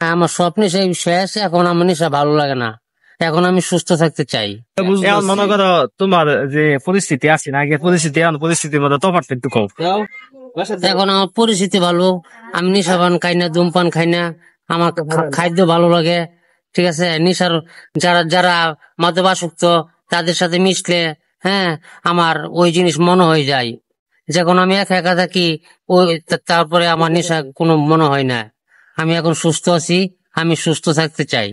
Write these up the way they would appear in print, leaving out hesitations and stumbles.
আমার স্বপ্নে সেই বিষয় আছে, এখন আমার নেশা ভালো লাগে না, এখন আমি সুস্থ থাকতে চাই। এখন মনে করো তোমার যে পরিস্থিতি আছে না, আগের পরিস্থিতি এখন পরিস্থিতির মধ্যে তফাৎ একটু কম। এখন আমার পরিস্থিতি ভালো, আমি নেশা পান খাই না, ধূমপান খাই না, আমার খাদ্য ভালো লাগে, ঠিক আছে। নেশার যারা যারা মদ্যপাসক্ত তাদের সাথে মিশলে, হ্যাঁ, আমার ওই জিনিস মনে হয়ে যায়। যখন আমি একা একা থাকি, ওই তারপরে আমার নেশা কোনো মনে হয় না। আমি এখন সুস্থ আছি, আমি সুস্থ থাকতে চাই।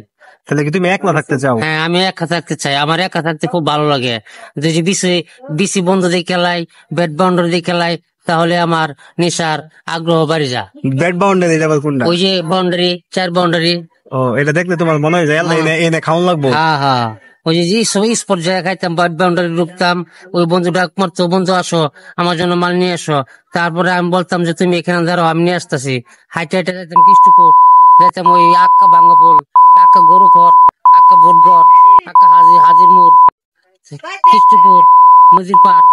তাহলে কি তুমি একলা থাকতে চাও? হ্যাঁ, আমি একা থাকতে চাই, আমার একা থাকতে খুব ভালো লাগে। যদি বিসি বিসি বন্ধু দিয়ে খেলাই, ব্যাট বাউন্ডারি দিয়ে খেলাই, তাহলে আমার নেশার আগ্রহ বাড়ি যা। ব্যাট বাউন্ডারি এটা আবার কোনটা? ওই যে বাউন্ডারি, 4 বাউন্ডারি। ও, এটা দেখলে তোমার মনে হয় যে আল্লাহ এনে খাওয়ান লাগবো। হ্যাঁ হ্যাঁ, ওই যে সবাই স্পোর্ট জায়গায় খাইতাম, ব্যাট বাউন্ডারি ঢুকতাম, ওই বন্ধু ডাক মারতো, বন্ধু আসো আমার জন্য মাল নিয়ে আসো। তারপরে আমি বলতাম যে তুমি এখানে দাঁড়াও, আমি নিয়ে আসতেছি। হাইটে হাইটে যাইতাম কৃষ্ণপুর, যাইতাম ওই আক্কা বাঙ্গাপুল, আক্কা গরুঘর, আক্কা ভোটঘর, আক্কা হাজির মোড়, কৃষ্ণপুর, নদীর পার,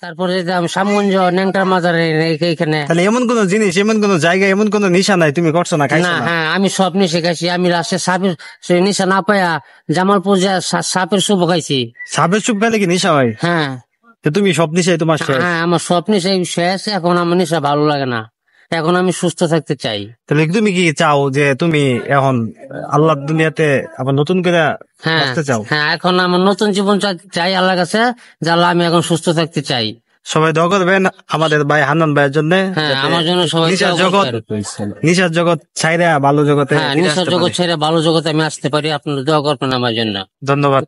তারপরে যেতাম শ্যামগঞ্জ, ন্যাংটার মাজারে এইখানে। তাহলে এমন কোন জিনিস, এমন কোন জায়গা, এমন কোন নেশা নাই তুমি করছো না, খাইছো না, না? হ্যাঁ, আমি সব নিয়ে শিখাইছি। আমি রাশিয়া সাপের সেই নিশা না পাইয়া জামালপুর যা সাপের সুপ খাইছি। সাপের চুপ খেলে কি নেশা হয়? হ্যাঁ তো তুমি সব নেশাই তোমার শেষ। হ্যাঁ, আমার স্বপ্ন সেই শেষ, এখন আমার নেশা ভালো লাগে না, এখন আমি সুস্থ থাকতে চাই। তাহলে তুমি কি চাও যে তুমি এখন আল্লাহর দুনিয়াতে আবার নতুন করে হ্যাঁ বাঁচতে চাও? হ্যাঁ, এখন আমার নতুন জীবন চাই আল্লাহর কাছে, যে আল্লাহ আমি এখন সুস্থ থাকতে চাই। সবাই দোয়া করবেন আমাদের ভাই হান্নান ভাইয়ের জন্য। হ্যাঁ, আমার জন্য সবাই নিশার জগৎ ছাইরা ভালো জগতে হ্যাঁ, নেশার জগৎ ছেড়ে ভালো জগতে আমি আসতে পারি, আপনারা দোয়া করবেন আমার জন্য। ধন্যবাদ।